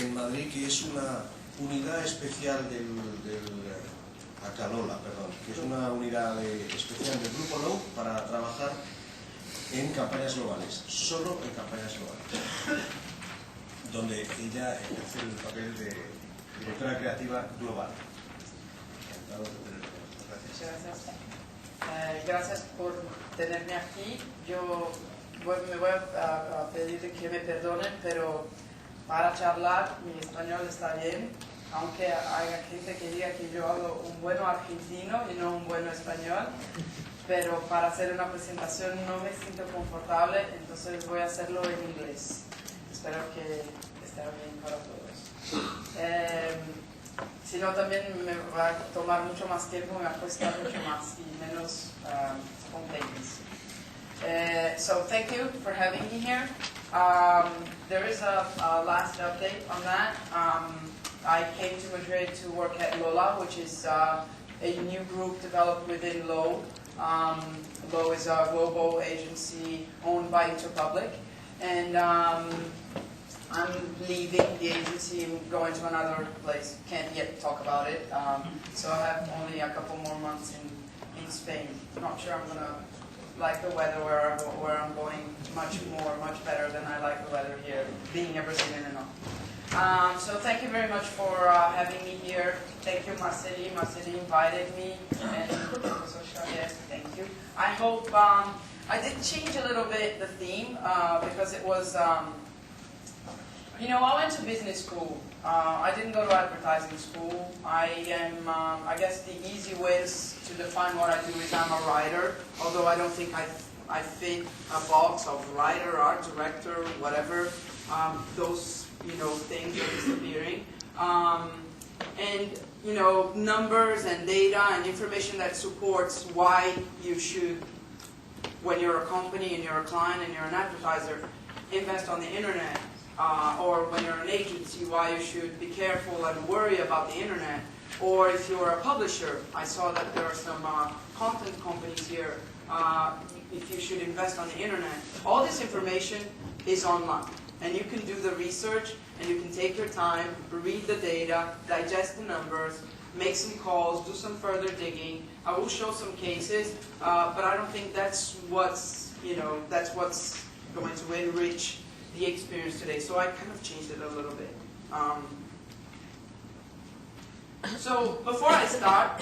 en Madrid, que es una unidad especial LOLA, que es una unidad especial del grupo Lowe para trabajar en campañas globales, solo en campañas globales, donde ella ejerce el papel de directora creativa global. Encantado de tenerlo. Gracias. Gracias por tenerme aquí. Yo me voy a pedir que me perdonen, pero para charlar mi español está bien, aunque haya gente que diga que yo hablo un buen argentino y no un buen español, pero para hacer una presentación no me siento confortable, entonces voy a hacerlo en inglés. Espero que esté bien para todos. Si no, también me va a tomar mucho más tiempo, me va a costar mucho más y menos spontaneous. So thank you for having me here. There is a last update on that. I came to Madrid to work at LOLA, which is a new group developed within Lowe. Lowe is a global agency owned by Interpublic, and I'm leaving the agency and going to another place. Can't yet talk about it. So I have only a couple more months in Spain. Not sure I'm gonna like the weather where I'm going much better than I like the weather here, being a Brazilian and all. So thank you very much for having me here. Thank you, Marceli. Marceli invited me, and so yes, thank you. I hope I did change a little bit the theme because it was. You know, I went to business school. I didn't go to advertising school. I guess the easy way to define what I do is I'm a writer, although I don't think I fit a box of writer, art director, whatever. Those, things are disappearing. And, numbers and data and information that supports why you should, when you're a company and you're a client and you're an advertiser, invest on the internet. Or when you're an agency, why you should be careful and worry about the internet. Or if you're a publisher, I saw that there are some content companies here, if you should invest on the internet. All this information is online. And you can do the research, and you can take your time, read the data, digest the numbers, make some calls, do some further digging. I will show some cases, but I don't think that's what's going to enrich the experience today, so I kind of changed it a little bit. So before I start,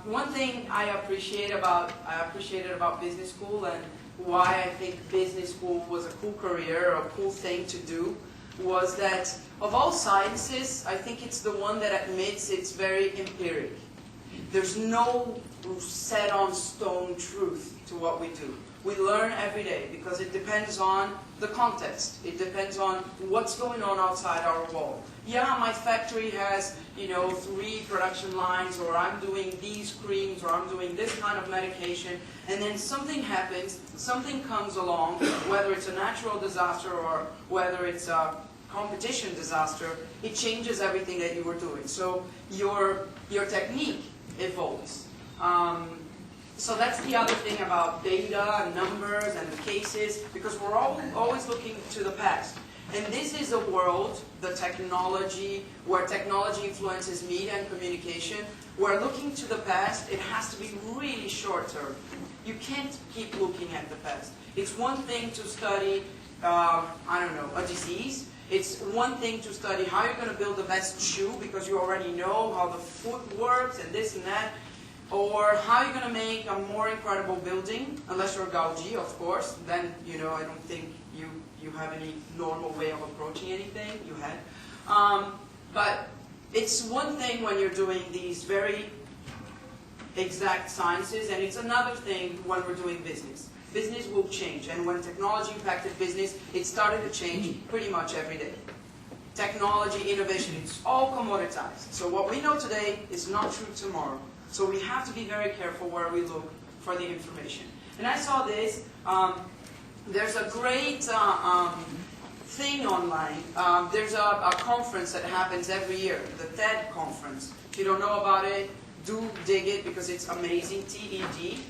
one thing I appreciated about business school and why I think business school was a cool career, a cool thing to do, was that of all sciences, I think it's the one that admits it's very empiric. There's no set on stone truth to what we do. We learn every day because it depends on the context. It depends on what's going on outside our wall. Yeah, my factory has, 3 production lines, or I'm doing these creams, or I'm doing this kind of medication, and then something happens, something comes along, whether it's a natural disaster or whether it's a competition disaster, it changes everything that you were doing. So your technique evolves. So that's the other thing about data and numbers and the cases, because we're always looking to the past. And this is a world, the technology, where technology influences media and communication. We're looking to the past. It has to be really short term. You can't keep looking at the past. It's one thing to study, a disease. It's one thing to study how you're going to build the best shoe because you already know how the foot works and this and that. Or how you're going to make a more incredible building, unless you're Gaudi, of course. Then, I don't think you have any normal way of approaching anything. You had. But it's one thing when you're doing these very exact sciences, and it's another thing when we're doing business. Business will change, and when technology impacted business, it started to change pretty much every day. Technology, innovation, it's all commoditized. So what we know today is not true tomorrow. So we have to be very careful where we look for the information. And I saw this. There's a great thing online. There's a conference that happens every year, the TED conference. If you don't know about it, do dig it because it's amazing, TED.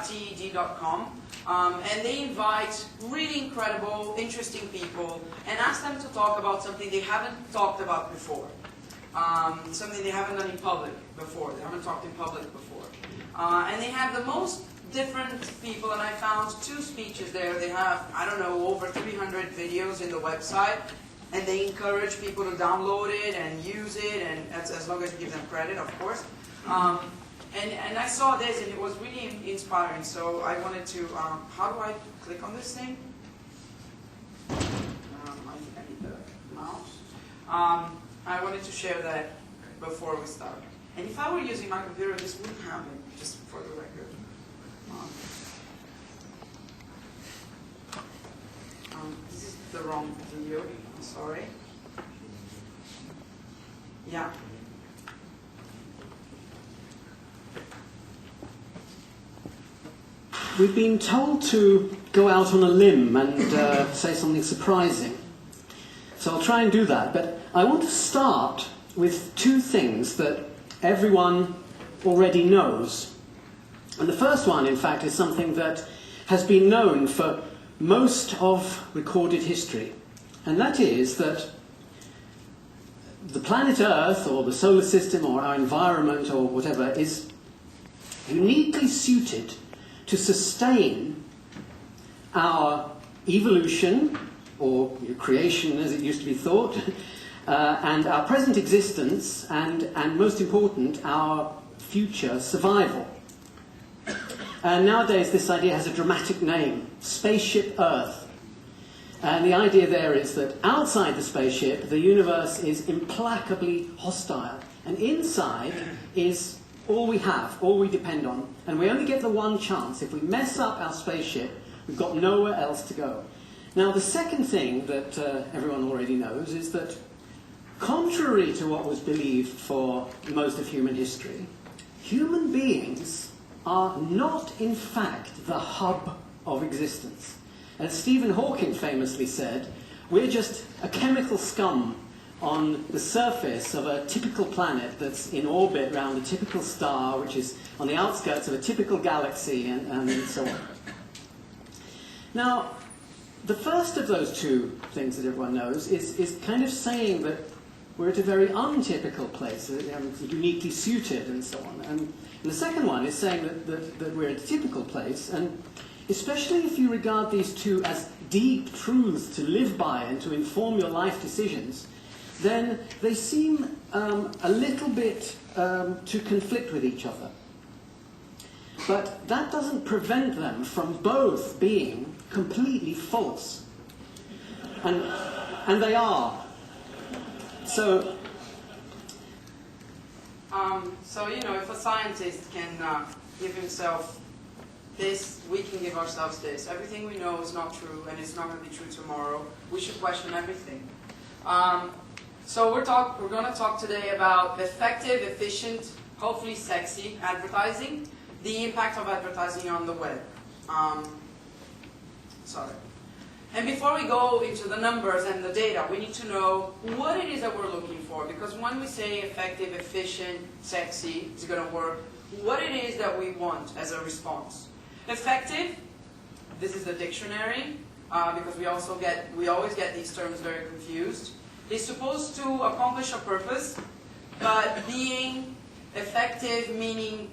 TED.com. And they invite really incredible, interesting people and ask them to talk about something they haven't talked about before. Something they haven't done in public before. They haven't talked in public before. And they have the most different people, and I found 2 speeches there. They have, I don't know, over 300 videos in the website, and they encourage people to download it and use it, and as long as you give them credit, of course. And I saw this, and it was really inspiring, so I wanted to, how do I click on this thing? I need the mouse. I wanted to share that before we start. And if I were using my computer, this wouldn't happen, just for the record. This is the wrong video, I'm sorry. Yeah. We've been told to go out on a limb and say something surprising. So I'll try and do that, but I want to start with 2 things that everyone already knows. And the first one, in fact, is something that has been known for most of recorded history. And that is that the planet Earth, or the solar system, or our environment, or whatever, is uniquely suited to sustain our evolution, or creation as it used to be thought, and our present existence, and most important, our future survival. And nowadays this idea has a dramatic name, Spaceship Earth. And the idea there is that outside the spaceship, the universe is implacably hostile. And inside is all we have, all we depend on. And we only get the one chance. If we mess up our spaceship, we've got nowhere else to go. Now, the second thing that everyone already knows is that, contrary to what was believed for most of human history, human beings are not, in fact, the hub of existence. As Stephen Hawking famously said, we're just a chemical scum on the surface of a typical planet that's in orbit around a typical star, which is on the outskirts of a typical galaxy, and so on. Now, the first of those 2 things that everyone knows is kind of saying that we're at a very untypical place, uniquely suited and so on. And the second one is saying that we're at a typical place, and especially if you regard these 2 as deep truths to live by and to inform your life decisions, then they seem a little bit to conflict with each other. But that doesn't prevent them from both being completely false. And they are. So, you know, if a scientist can give himself this, we can give ourselves this. Everything we know is not true, and it's not going to be true tomorrow. We should question everything. So we're going to talk today about effective, efficient, hopefully sexy advertising, the impact of advertising on the web. And before we go into the numbers and the data, we need to know what it is that we're looking for. Because when we say effective, efficient, sexy, it's going to work, what it is that we want as a response. Effective, this is the dictionary, because we always get these terms very confused. It's supposed to accomplish a purpose, but being effective meaning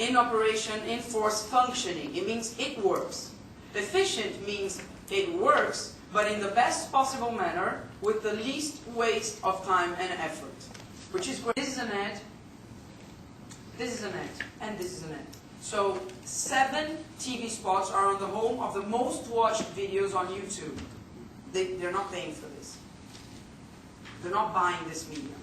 in operation, in force, functioning. It means it works. Efficient means it works, but in the best possible manner, with the least waste of time and effort. Which is great. This is an ad, this is an ad, and this is an ad. So 7 TV spots are on the home of the most watched videos on YouTube. They're not paying for this. They're not buying this medium.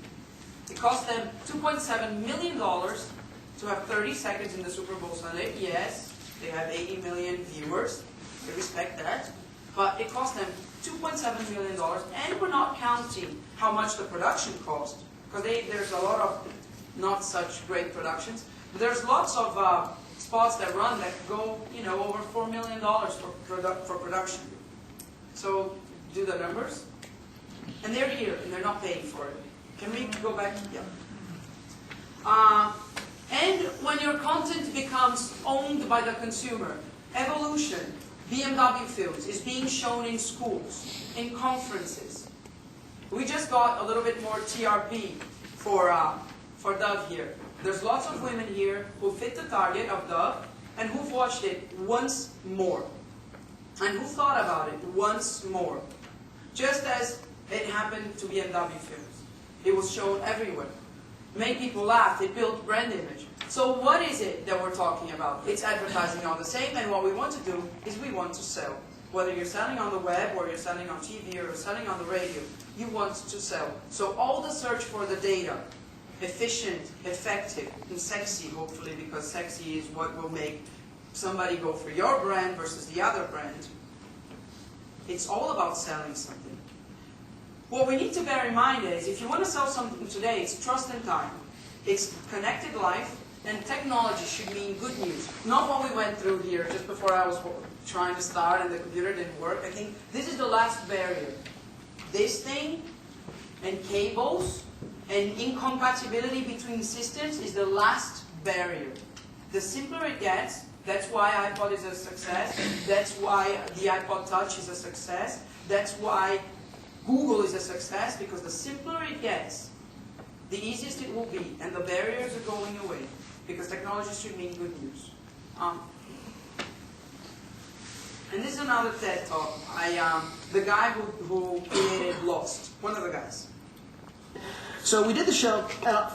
It cost them $2.7 million to have 30 seconds in the Super Bowl Sunday. Yes, they have 80 million viewers. I respect that. But it cost them $2.7 million, and we're not counting how much the production cost, because there's a lot of not such great productions. But there's lots of spots that run that go, you know, over $4 million for production. So do the numbers, and they're here, and they're not paying for it. Can we go back? Yeah. And when your content becomes owned by the consumer, evolution, BMW films, is being shown in schools, in conferences. We just got a little bit more TRP for Dove here. There's lots of women here who fit the target of Dove and who've watched it once more. And who thought about it once more. Just as it happened to BMW films. It was shown everywhere. Made people laugh, it built brand image. So what is it that we're talking about? It's advertising all the same, and what we want to do is we want to sell. Whether you're selling on the web, or you're selling on TV, or selling on the radio, you want to sell. So all the search for the data, efficient, effective, and sexy, hopefully, because sexy is what will make somebody go for your brand versus the other brand. It's all about selling something. What we need to bear in mind is, if you want to sell something today, it's trust and time. It's connected life, and technology should mean good news. Not what we went through here just before I was trying to start and the computer didn't work. I think this is the last barrier. This thing, and cables, and incompatibility between systems is the last barrier. The simpler it gets, that's why iPod is a success, that's why the iPod Touch is a success, that's why Google is a success, because the simpler it gets, the easiest it will be, and the barriers are going away, because technology should mean good news. And this is another TED Talk. The guy who created Lost, one of the guys. So we did the show,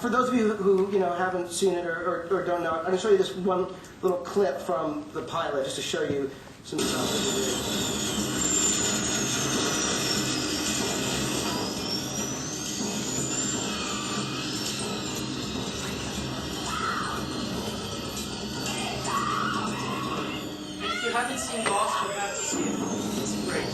for those of you who haven't seen it or don't know it, I'm going to show you this one little clip from the pilot, just to show you some stuff. If you haven't seen Lost, you have to see it. It's great.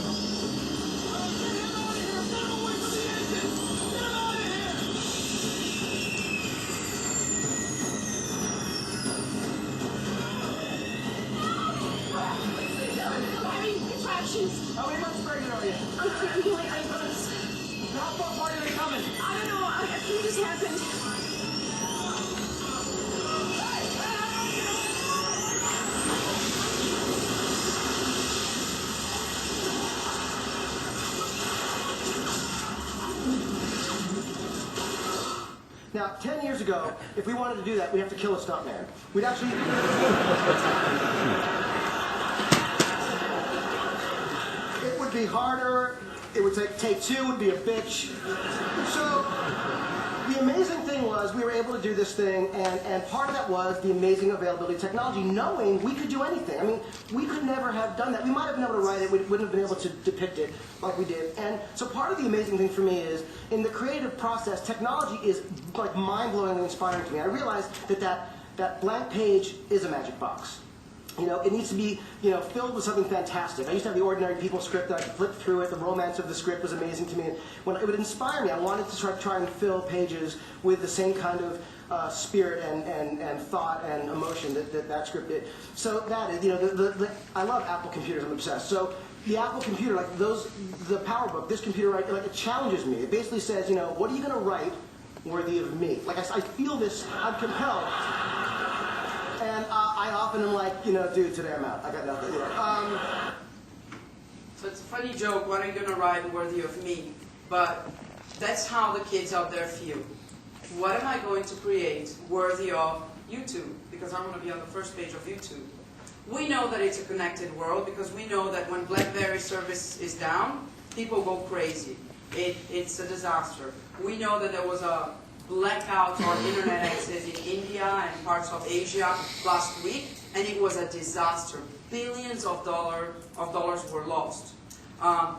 How many months pregnant are you? I'm doing 8 months. How far are they coming? I don't know. I think this happened. Now, 10 years ago, if we wanted to do that, we'd have to kill a stuntman. We'd actually... It would be harder. It would take two, would be a bitch. So, the amazing thing was we were able to do this thing, and part of that was the amazing availability of technology, knowing we could do anything. I mean, we could never have done that. We might have been able to write it, we wouldn't have been able to depict it like we did. And so part of the amazing thing for me is, in the creative process, technology is like mind-blowingly inspiring to me. I realized that blank page is a magic box. It needs to be, filled with something fantastic. I used to have the Ordinary People script that I could flip through it. The romance of the script was amazing to me. When it would inspire me, I wanted to try and fill pages with the same kind of spirit and thought and emotion that script did. So that is, I love Apple computers. I'm obsessed. So the Apple computer, like the PowerBook, this computer, like it challenges me. It basically says, what are you going to write worthy of me? Like I feel this. I'm compelled. And I often am like, dude, today I'm out. I got nothing. So it's a funny joke, what are you going to write worthy of me? But that's how the kids out there feel. What am I going to create worthy of YouTube? Because I want to be on the first page of YouTube. We know that it's a connected world because we know that when BlackBerry service is down, people go crazy. It's a disaster. We know that there was a blackout on internet access in India and parts of Asia last week, and it was a disaster. Billions of dollars were lost.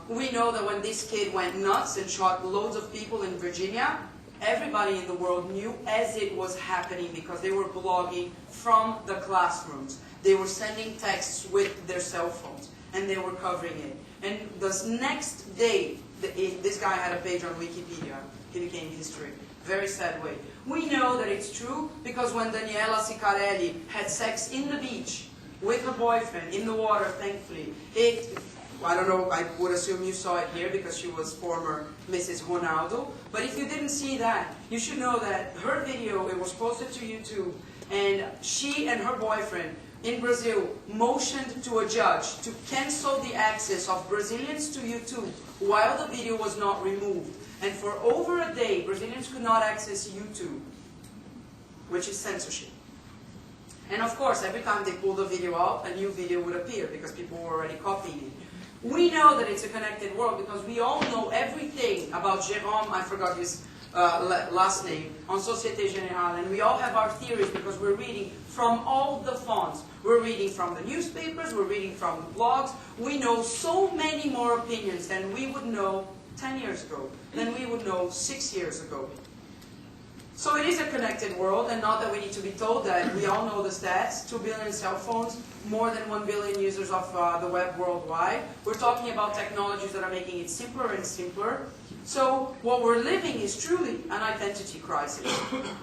We know that when this kid went nuts and shot loads of people in Virginia, everybody in the world knew as it was happening because they were blogging from the classrooms. They were sending texts with their cell phones, and they were covering it. And the next day, this guy had a page on Wikipedia. He became history. Very sad way. We know that it's true because when Daniela Ciccarelli had sex in the beach with her boyfriend, in the water, thankfully, I don't know, I would assume you saw it here because she was former Mrs. Ronaldo. But if you didn't see that, you should know that her video, it was posted to YouTube, and she and her boyfriend in Brazil motioned to a judge to cancel the access of Brazilians to YouTube while the video was not removed. And for over a day, Brazilians could not access YouTube, which is censorship. And of course, every time they pulled the video out, a new video would appear because people were already copying it. We know that it's a connected world because we all know everything about Jérôme, I forgot his last name, on Société Générale, and we all have our theories because we're reading from all the fonts. We're reading from the newspapers, we're reading from the blogs. We know so many more opinions than we would know 10 years ago, than we would know 6 years ago. So it is a connected world, and not that we need to be told that. We all know the stats, 2 billion cell phones, more than 1 billion users of the web worldwide. We're talking about technologies that are making it simpler and simpler. So what we're living is truly an identity crisis.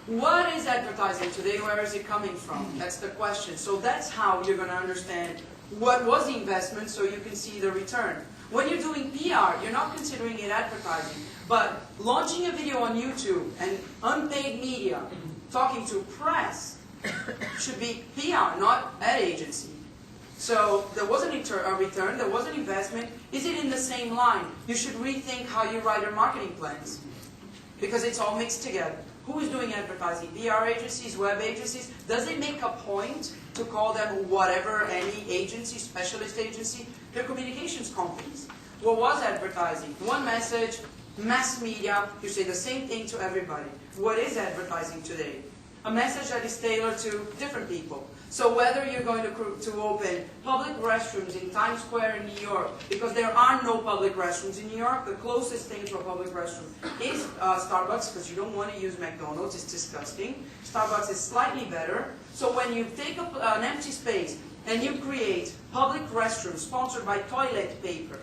What is advertising today? Where is it coming from? That's the question. So that's how you're going to understand what was the investment so you can see the return. When you're doing PR, you're not considering it advertising. But launching a video on YouTube and unpaid media, talking to press, should be PR, not ad agency. So there was a return, there was an investment. Is it in the same line? You should rethink how you write your marketing plans. Because it's all mixed together. Who is doing advertising? PR agencies, web agencies? Does it make a point to call them whatever, any agency, specialist agency? They're communications companies. What was advertising? One message, mass media, you say the same thing to everybody. What is advertising today? A message that is tailored to different people. So whether you're going to open public restrooms in Times Square in New York, because there are no public restrooms in New York, the closest thing to a public restroom is Starbucks, because you don't want to use McDonald's, it's disgusting. Starbucks is slightly better. So when you take an empty space and you create public restrooms sponsored by toilet paper.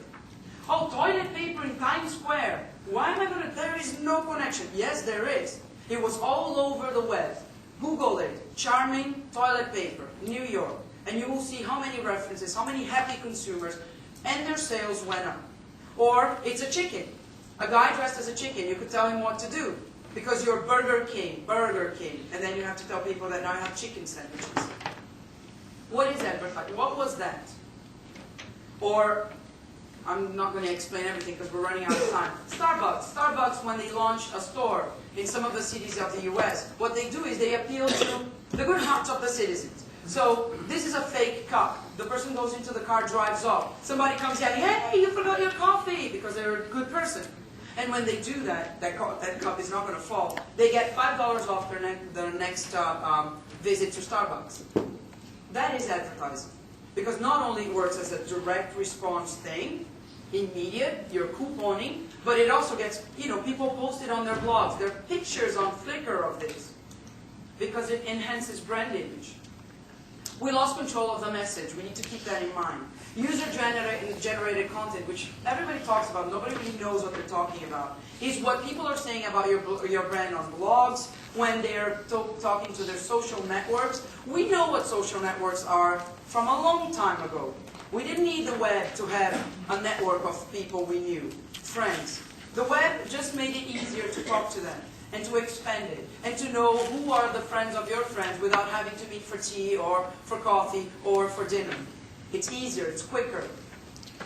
Oh, toilet paper in Times Square. Why am I going to? There is no connection. Yes, there is. It was all over the web. Google it. Charming toilet paper, New York. And you will see how many references, how many happy consumers, and their sales went up. Or it's a chicken. A guy dressed as a chicken. You could tell him what to do. Because you're Burger King. And then you have to tell people that now I have chicken sandwiches. What is advertising? What was that? Or, I'm not going to explain everything because we're running out of time. Starbucks, when they launch a store in some of the cities of the US, what they do is they appeal to the good hearts of the citizens. So, this is a fake cup. The person goes into the car, drives off. Somebody comes yelling, hey, you forgot your coffee, because they're a good person. And when they do that, that cup is not going to fall. They get $5 off their next visit to Starbucks. That is advertising. Because not only it works as a direct response thing, immediate, you're couponing, but it also gets, people post it on their blogs. There are pictures on Flickr of this. Because it enhances brand image. We lost control of the message. We need to keep that in mind. User-generated content, which everybody talks about, nobody really knows what they're talking about, is what people are saying about your brand on blogs, when they're talking to their social networks. We know what social networks are from a long time ago. We didn't need the web to have a network of people we knew, friends. The web just made it easier to talk to them and to expand it and to know who are the friends of your friends without having to meet for tea or for coffee or for dinner. It's easier, it's quicker.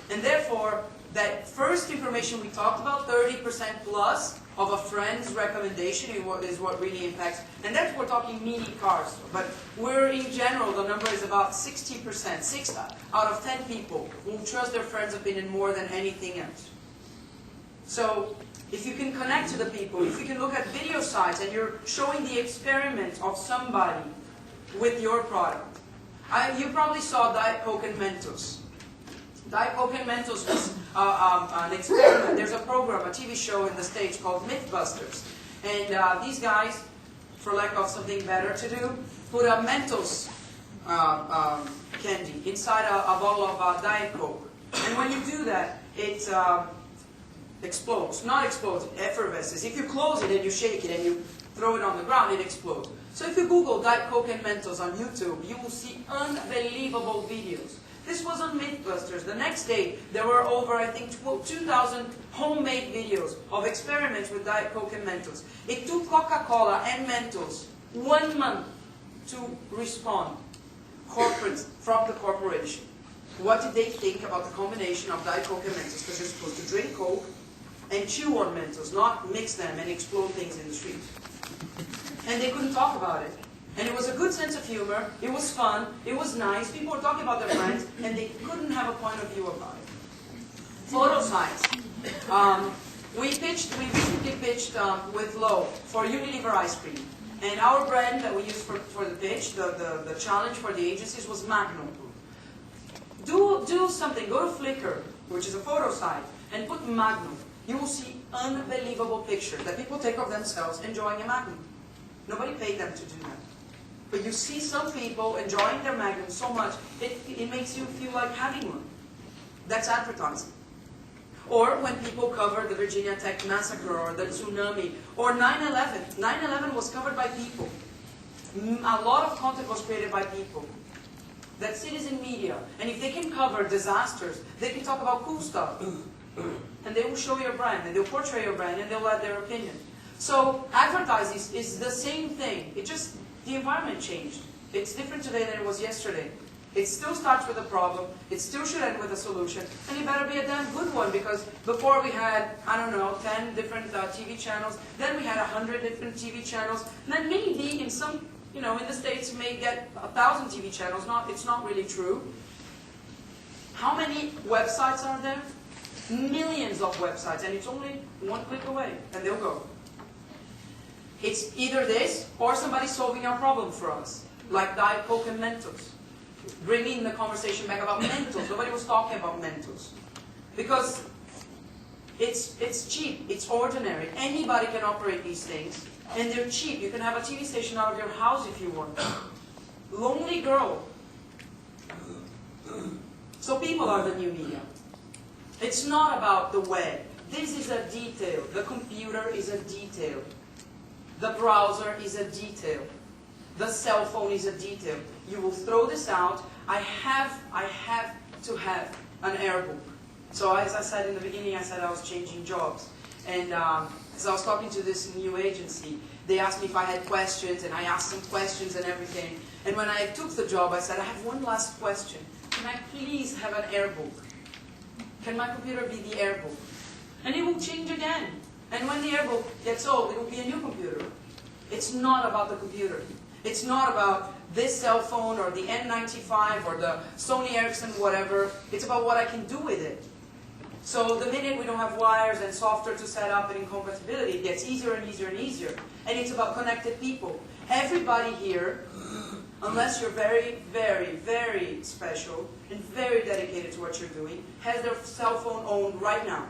And therefore, that first information we talked about, 30% plus of a friend's recommendation is what really impacts. And that's we're talking mini cars. But in general, the number is about 60%. 6 out of 10 people will trust their friend's opinion more than anything else. So, if you can connect to the people, if you can look at video sites and you're showing the experiment of somebody with your product. You probably saw Diet Coke and Mentos. Diet Coke and Mentos was an experiment. There's a program, a TV show in the States called Mythbusters. And these guys, for lack of something better to do, put a Mentos candy inside a bottle of Diet Coke. And when you do that, it explodes. Not explodes, it effervesces. If you close it and you shake it and you throw it on the ground, it explodes. So if you Google Diet Coke and Mentos on YouTube, you will see unbelievable videos. This was on Mythbusters. The next day, there were over, I think, 2,000 homemade videos of experiments with Diet Coke and Mentos. It took Coca-Cola and Mentos 1 month to respond from the corporation. What did they think about the combination of Diet Coke and Mentos? Because you're supposed to drink Coke and chew on Mentos, not mix them and explode things in the street. And they couldn't talk about it. And it was a good sense of humor, it was fun, it was nice, people were talking about their friends, and they couldn't have a point of view about it. Photo science. We recently pitched with Lowe for Unilever ice cream. And our brand that we used for the pitch, the challenge for the agencies was Magnum. Do something, go to Flickr, which is a photo site, and put Magnum. You will see unbelievable pictures that people take of themselves enjoying a Magnum. Nobody paid them to do that. But you see some people enjoying their Magnum so much, it makes you feel like having one. That's advertising. Or when people cover the Virginia Tech massacre or the tsunami or 9/11. 9/11 was covered by people. A lot of content was created by people. That's citizen media. And if they can cover disasters, they can talk about cool stuff. And they will show your brand, and they'll portray your brand, and they'll add their opinion. So advertising is the same thing. It just, the environment changed. It's different today than it was yesterday. It still starts with a problem, it still should end with a solution, and it better be a damn good one, because before we had, I don't know, 10 different TV channels, then we had 100 different TV channels, and then maybe in some, in the States you may get 1,000 TV channels. It's not really true. How many websites are there? Millions of websites, and it's only one click away, and they'll go. It's either this, or somebody solving our problem for us, like Diet Coke and Mentos. Bringing the conversation back about Mentos. Nobody was talking about Mentos. Because it's cheap, it's ordinary. Anybody can operate these things, and they're cheap. You can have a TV station out of your house if you want. Lonely Girl. So people are the new media. It's not about the web. This is a detail. The computer is a detail. The browser is a detail. The cell phone is a detail. You will throw this out. I have to have an air book. So as I said in the beginning, I said I was changing jobs. And as I was talking to this new agency, they asked me if I had questions, and I asked them questions and everything. And when I took the job, I said, I have one last question. Can I please have an air book? Can my computer be the air book? And it will change again. And when the air book gets old, it will be a new computer. It's not about the computer. It's not about this cell phone or the N95 or the Sony Ericsson, whatever. It's about what I can do with it. So the minute we don't have wires and software to set up and incompatibility, it gets easier and easier and easier. And it's about connected people. Everybody here, unless you're very, very, very special and very dedicated to what you're doing, has their cell phone owned right now.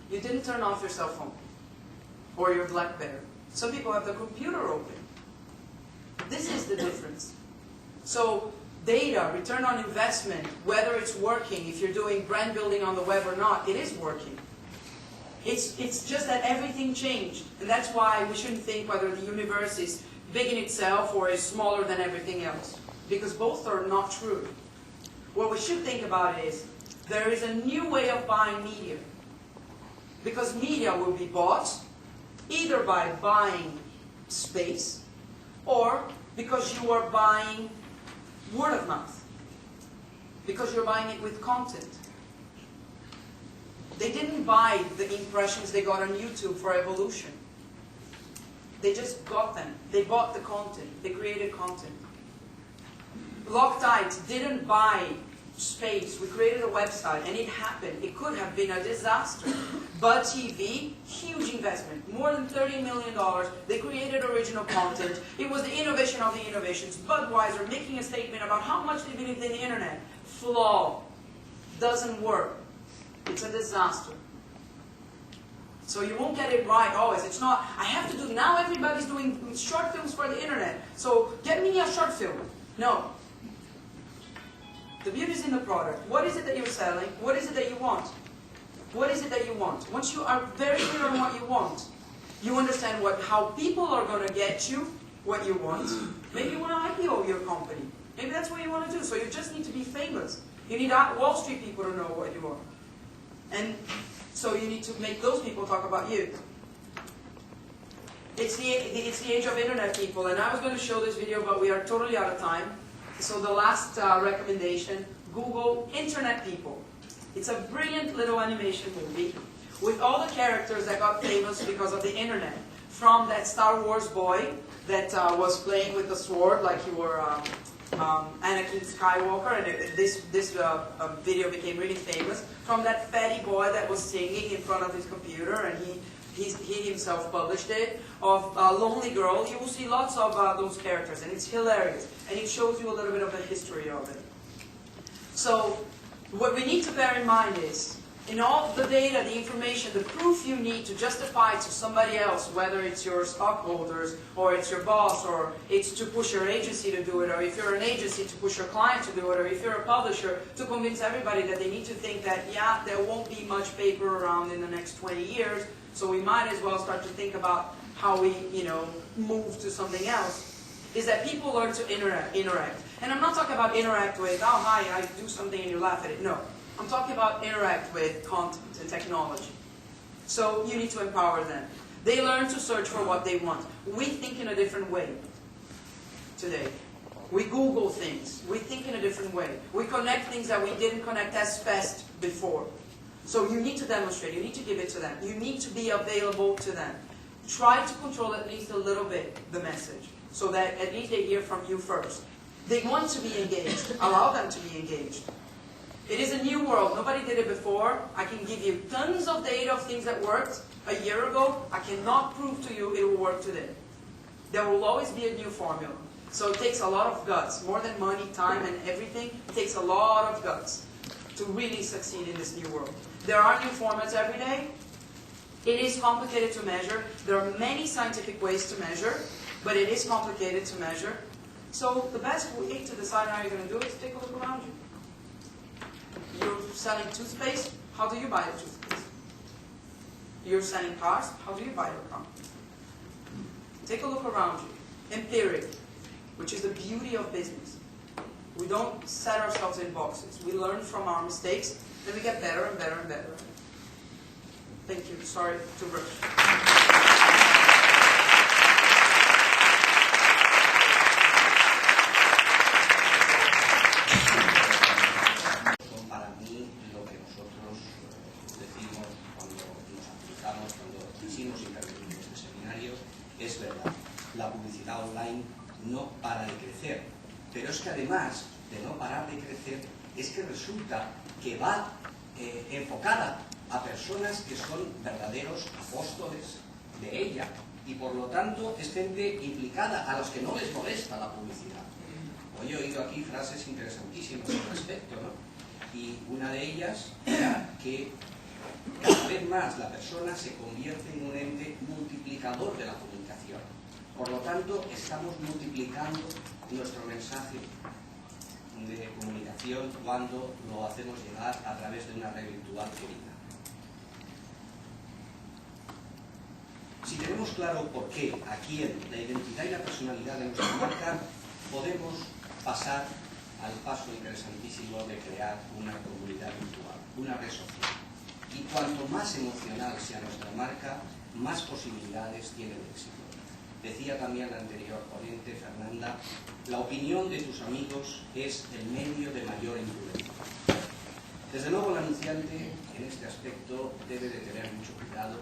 You didn't turn off your cell phone or your BlackBerry. Some people have the computer open. This is the difference. So data, return on investment, whether it's working, if you're doing brand building on the web or not, it is working. It's just that everything changed. And that's why we shouldn't think whether the universe is big in itself or is smaller than everything else. Because both are not true. What we should think about is, there is a new way of buying media. Because media will be bought either by buying space or because you are buying word of mouth. Because you're buying it with content. They didn't buy the impressions they got on YouTube for evolution. They just got them. They bought the content. They created content. Loctite didn't buy space. We created a website and it happened. It could have been a disaster. But TV, huge investment, more than $30 million. They created original content. It was the innovation of the innovations. Budweiser making a statement about how much they believe in the internet. Flaw. Doesn't work. It's a disaster. So you won't get it right always. It's not, I have to do, now everybody's doing short films for the internet. So get me a short film. No. The beauty is in the product. What is it that you're selling? What is it that you want? What is it that you want? Once you are very clear on what you want, you understand how people are going to get you what you want. Maybe you want to IPO your company. Maybe that's what you want to do. So you just need to be famous. You need Wall Street people to know what you are. And so you need to make those people talk about you. It's the age of internet, people, and I was going to show this video, but we are totally out of time. So the last recommendation, Google Internet People. It's a brilliant little animation movie with all the characters that got famous because of the internet. From that Star Wars boy that was playing with the sword like you were Anakin Skywalker, and this video became really famous. From that fatty boy that was singing in front of his computer, and he himself published it, of Lonely Girl. You will see lots of those characters, and it's hilarious. And it shows you a little bit of the history of it. So, what we need to bear in mind is, in all the data, the information, the proof you need to justify to somebody else, whether it's your stockholders, or it's your boss, or it's to push your agency to do it, or if you're an agency to push your client to do it, or if you're a publisher to convince everybody that they need to think that, yeah, there won't be much paper around in the next 20 years, so we might as well start to think about how we, move to something else, is that people learn to interact. And I'm not talking about interact with, oh, hi, I do something and you laugh at it. No. I'm talking about interact with content and technology. So you need to empower them. They learn to search for what they want. We think in a different way today. We Google things. We think in a different way. We connect things that we didn't connect as fast before. So you need to demonstrate. You need to give it to them. You need to be available to them. Try to control at least a little bit the message, so that at least they hear from you first. They want to be engaged. Allow them to be engaged. It is a new world. Nobody did it before. I can give you tons of data of things that worked a year ago. I cannot prove to you it will work today. There will always be a new formula. So it takes a lot of guts. More than money, time, and everything, it takes a lot of guts to really succeed in this new world. There are new formats every day. It is complicated to measure. There are many scientific ways to measure, but it is complicated to measure. So the best way to decide how you're going to do it is take a look around you. You're selling toothpaste, how do you buy a toothpaste? You're selling cars, how do you buy a car? Take a look around you. Empiric, which is the beauty of business. We don't set ourselves in boxes. We learn from our mistakes, then we get better and better and better. Thank you. Sorry to rush. Es verdad, la publicidad online no para de crecer, pero es que además de no parar de crecer, es que resulta que va enfocada a personas que son verdaderos apóstoles de ella y por lo tanto es gente implicada a los que no les molesta la publicidad. Hoy he oído aquí frases interesantísimas al respecto, ¿no? Y una de ellas era que cada vez más la persona se convierte en un ente multiplicador de la comunicación. Por lo tanto, estamos multiplicando nuestro mensaje de comunicación cuando lo hacemos llegar a través de una red virtual querida. Si tenemos claro por qué, a quién, la identidad y la personalidad de nuestra marca, podemos pasar al paso interesantísimo de crear una comunidad virtual, una red social. Y cuanto más emocional sea nuestra marca, más posibilidades tiene de éxito. Decía también la anterior ponente, Fernanda, la opinión de tus amigos es el medio de mayor influencia. Desde luego el anunciante en este aspecto debe de tener mucho cuidado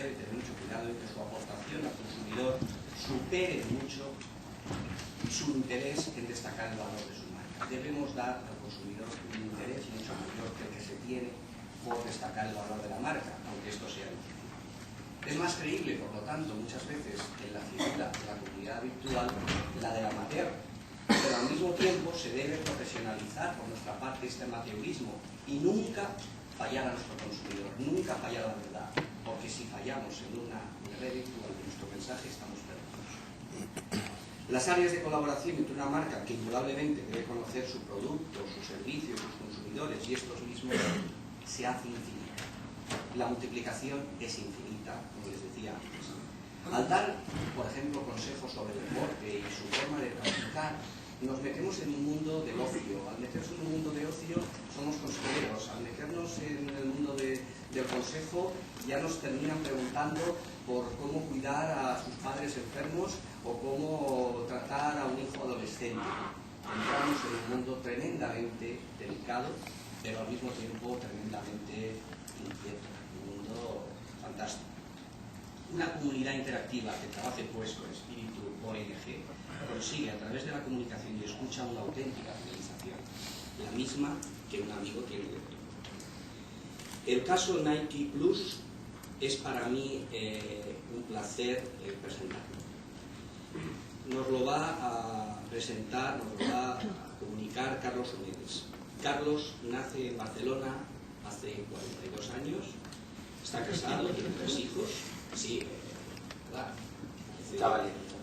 en que su aportación al consumidor supere mucho su interés en destacar el valor de su marca. Debemos dar al consumidor un interés mucho mayor que el que se tiene por destacar el valor de la marca, aunque esto sea difícil. Es más creíble, por lo tanto, muchas veces en la figura de la comunidad virtual, la del amateur, pero al mismo tiempo se debe profesionalizar por nuestra parte este amateurismo y nunca fallar a nuestro consumidor, nunca fallar a la verdad, porque si fallamos en una red virtual de nuestro mensaje estamos perdidos. Las áreas de colaboración entre una marca que indudablemente debe conocer su producto, su servicio, sus consumidores y estos mismos se hace infinita. La multiplicación es infinita, como les decía antes. Al dar, por ejemplo, consejos sobre el deporte y su forma de practicar, nos metemos en un mundo del ocio. Al meternos en un mundo de ocio somos consejeros. Al meternos en el mundo de del consejo ya nos terminan preguntando por cómo cuidar a sus padres enfermos o cómo tratar a un hijo adolescente. Entramos en un mundo tremendamente delicado, pero al mismo tiempo tremendamente inquieto, un mundo fantástico. Una comunidad interactiva que trabaje pues con espíritu ONG consigue a través de la comunicación y escucha una auténtica fidelización, la misma que un amigo tiene de otro. El caso Nike Plus es para mí un placer presentarlo. Nos lo va a presentar, nos lo va a comunicar Carlos Omedes. Carlos nace en Barcelona hace 42 años, está casado, tiene 3 hijos, sí, ¿verdad?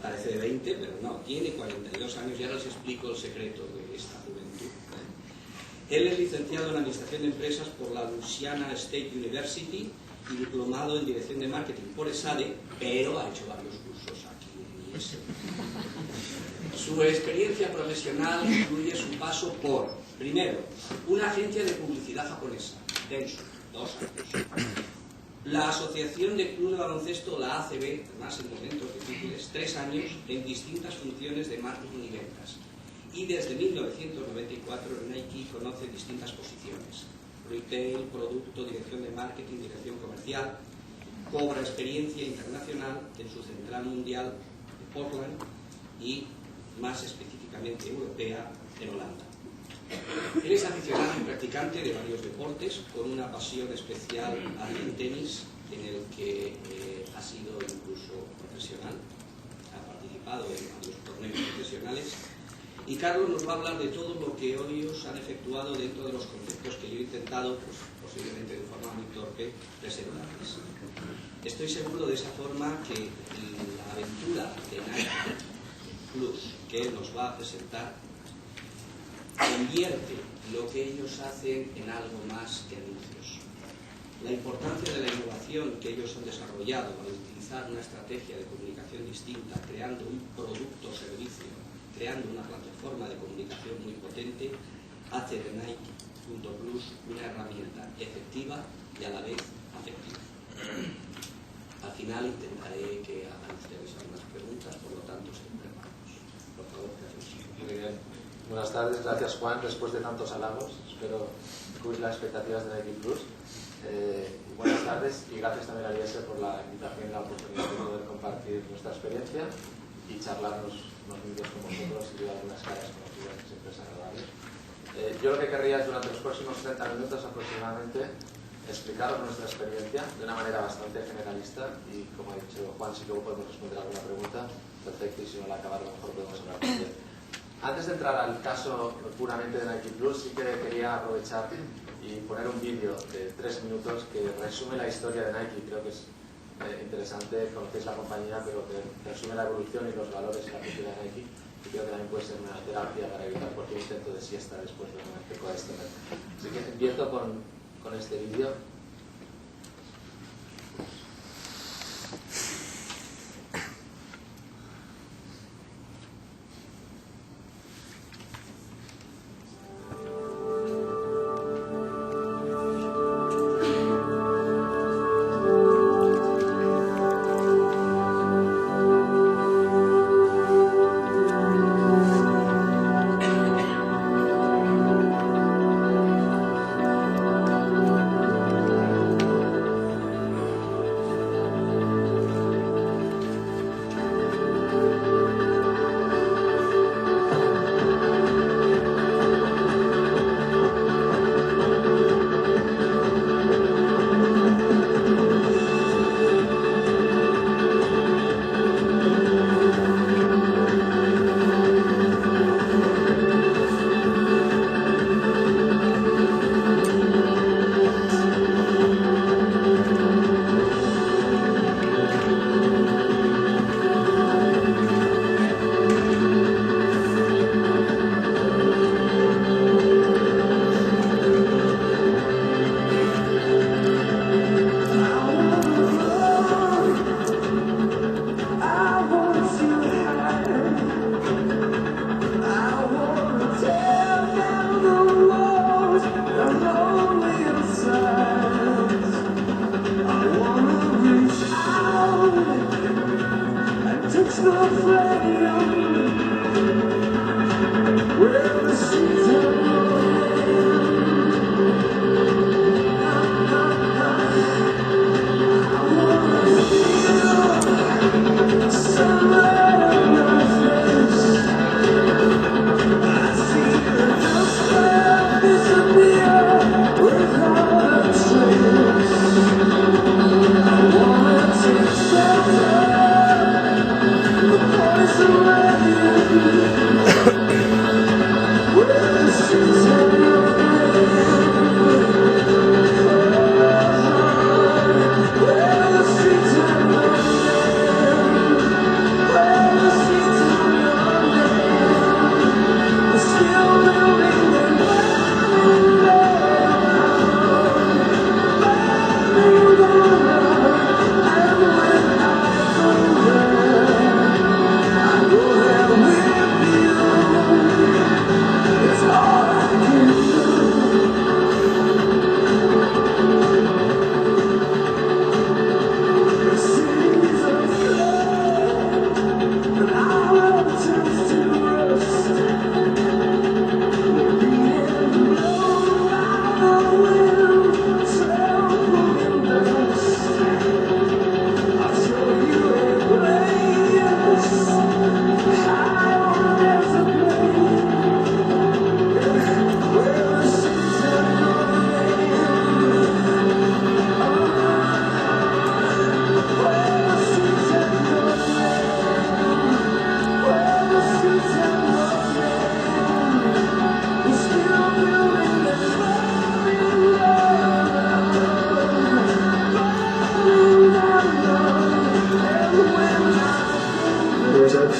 Parece de 20, pero no, tiene 42 años y ahora les explico el secreto de esta juventud. Él es licenciado en Administración de Empresas por la Louisiana State University y diplomado en Dirección de Marketing por ESADE, pero ha hecho varios cursos aquí en IESE. Su experiencia profesional incluye su paso por, primero, una agencia de publicidad japonesa, Dentsu, 2 años. La Asociación de Club de Baloncesto, la ACB, además en momentos difíciles, 3 años en distintas funciones de marketing y ventas. Y desde 1994 Nike conoce distintas posiciones: retail, producto, dirección de marketing, dirección comercial. Cobra experiencia internacional en su central mundial de Portland y más específicamente europea en Holanda. Él es aficionado y practicante de varios deportes, con una pasión especial al tenis, en el que ha sido incluso profesional, ha participado en varios torneos profesionales. Y Carlos nos va a hablar de todo lo que ellos han efectuado dentro de los conceptos que yo he intentado, pues, posiblemente de forma muy torpe, presentarles. Estoy seguro de esa forma que la aventura de Nike Plus que él nos va a presentar convierte lo que ellos hacen en algo más que anuncios. La importancia de la innovación que ellos han desarrollado al utilizar una estrategia de comunicación distinta, creando un producto o servicio, creando una plataforma de comunicación muy potente, hace de Nike.Plus una herramienta efectiva y a la vez afectiva. Al final intentaré que hagan ustedes algunas preguntas, por lo tanto, estén preparados. Por favor, Carlos. Muy bien. Buenas tardes, gracias Juan. Después de tantos halagos, espero cubrir las expectativas de Nike Plus. Buenas tardes y gracias también a IESE por la invitación y la oportunidad de poder compartir nuestra experiencia y charlarnos unos minutos con vosotros y ver algunas caras conocidas que siempre es agradable. Yo lo que querría es durante los próximos 30 minutos aproximadamente explicaros nuestra experiencia de una manera bastante generalista y, como ha dicho Juan, si luego podemos responder alguna pregunta, perfecto, y si no la acabar a lo mejor podemos hablar también. Antes de entrar al caso puramente de Nike Plus, sí que quería aprovechar y poner un vídeo de 3 minutos que resume la historia de Nike. Creo que es interesante, conocéis la compañía, pero que resume la evolución y los valores y la cultura de Nike, y creo que también puede ser una terapia para evitar cualquier intento de siesta después de una que pueda extender. Así que empiezo con este vídeo.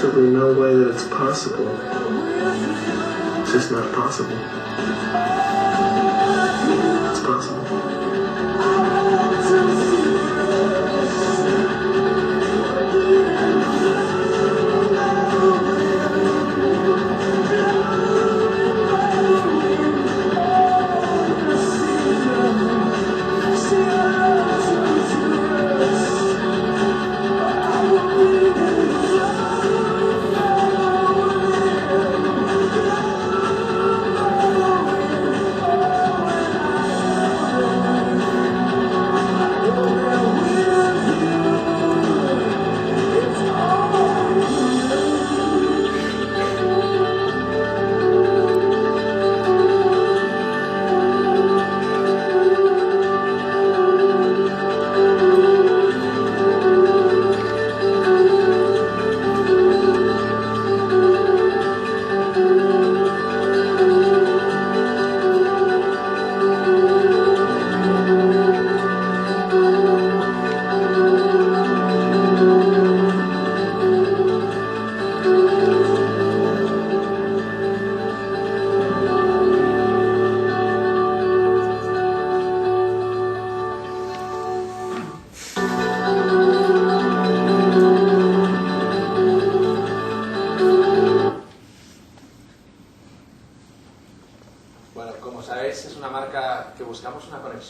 absolutely no way that it's possible. It's just not possible. It's possible.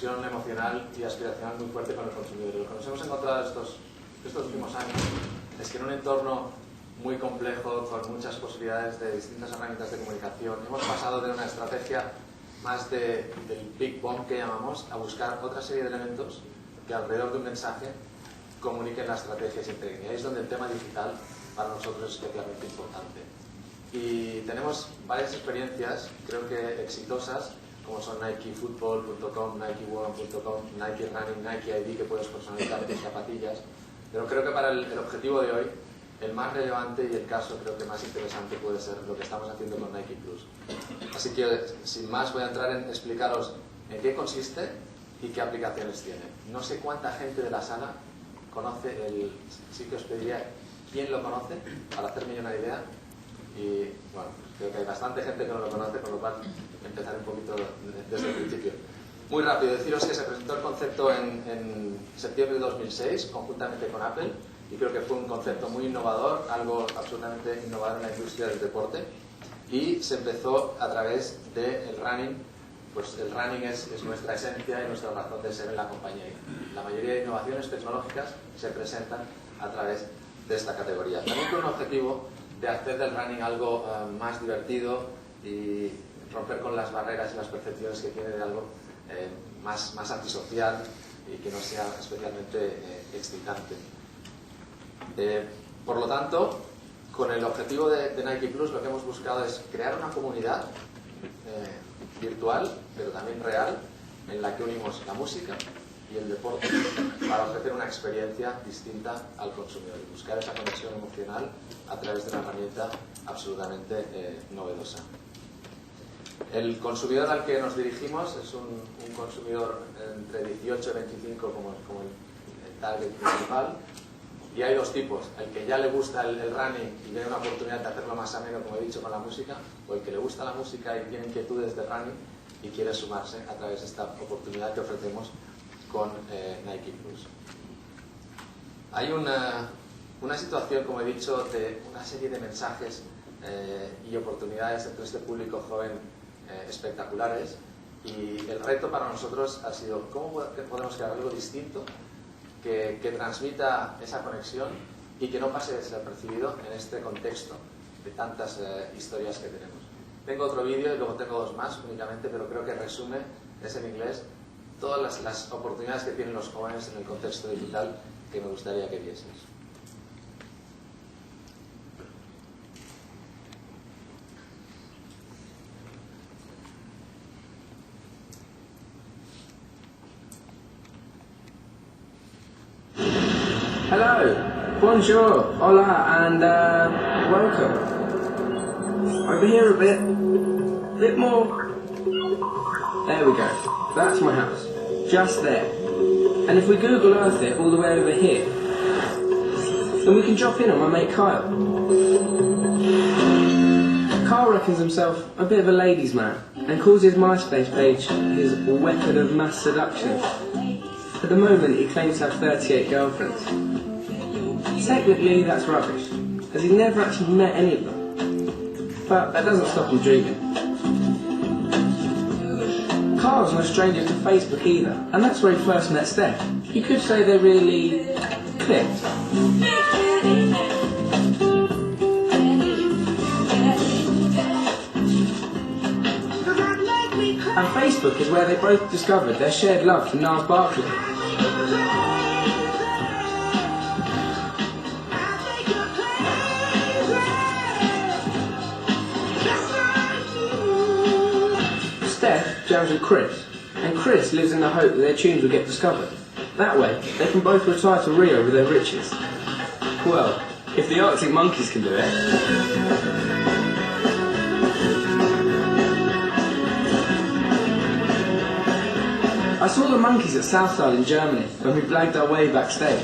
Emocional y aspiracional muy fuerte con el consumidor. Lo que nos hemos encontrado estos últimos años es que en un entorno muy complejo, con muchas posibilidades de distintas herramientas de comunicación, hemos pasado de una estrategia más del Big Bomb que llamamos a buscar otra serie de elementos que alrededor de un mensaje comuniquen la estrategia y se integren. Y ahí es donde el tema digital para nosotros es especialmente importante. Y tenemos varias experiencias, creo que exitosas, como son NikeFootball.com, NikeWorld.com, Nike Running, Nike ID, que puedes personalizar tus zapatillas. Pero creo que para el objetivo de hoy, el más relevante y el caso creo que más interesante puede ser lo que estamos haciendo con Nike Plus. Así que, sin más, voy a entrar en explicaros en qué consiste y qué aplicaciones tiene. No sé cuánta gente de la sala conoce sí que os pediría quién lo conoce, para hacerme una idea. Y bueno, creo que hay bastante gente que no lo conoce, con lo cual empezaré un poquito desde el principio. Muy rápido, deciros que se presentó el concepto en septiembre de 2006 conjuntamente con Apple, y creo que fue un concepto muy innovador, algo absolutamente innovador en la industria del deporte, y se empezó a través del running. Pues el running es nuestra esencia y nuestra razón de ser en la compañía. La mayoría de innovaciones tecnológicas se presentan a través de esta categoría. También con un objetivo de hacer del running algo más divertido y romper con las barreras y las percepciones que tiene de algo más antisocial y que no sea especialmente excitante. Por lo tanto, con el objetivo de Nike Plus, lo que hemos buscado es crear una comunidad virtual, pero también real, en la que unimos la música y el deporte para ofrecer una experiencia distinta al consumidor y buscar esa conexión emocional a través de una herramienta absolutamente novedosa. El consumidor al que nos dirigimos es un consumidor entre 18 y 25 como el target principal, y hay dos tipos: el que ya le gusta el running y ve una oportunidad de hacerlo más ameno, como he dicho, con la música, o el que le gusta la música y tiene inquietudes de running y quiere sumarse a través de esta oportunidad que ofrecemos con Nike Plus. Hay una situación, como he dicho, de una serie de mensajes y oportunidades entre este público joven espectaculares, y el reto para nosotros ha sido cómo podemos crear algo distinto que transmita esa conexión y que no pase desapercibido en este contexto de tantas historias que tenemos. Tengo otro vídeo y luego tengo dos más únicamente, pero creo que resume, es en inglés, todas las oportunidades que tienen los jóvenes en el contexto digital que me gustaría que vieses. Hello, bonjour, hola, and welcome. Over here a bit more. There we go. That's my house, just there. And if we Google Earth it all the way over here, then we can drop in on my mate Kyle. Kyle reckons himself a bit of a ladies' man and calls his MySpace page his weapon of mass seduction. At the moment, he claims to have 38 girlfriends. Technically, that's rubbish, as he's never actually met any of them. But that doesn't stop him dreaming. Carl's no stranger to Facebook either, and that's where he first met Steph. You could say they really clicked. And Facebook is where they both discovered their shared love for Niles Barkley. Steph jams with Chris, and Chris lives in the hope that their tunes will get discovered. That way, they can both retire to Rio with their riches. Well, if the Arctic Monkeys can do it. I saw the Monkeys at Southside in Germany when we blagged our way backstage.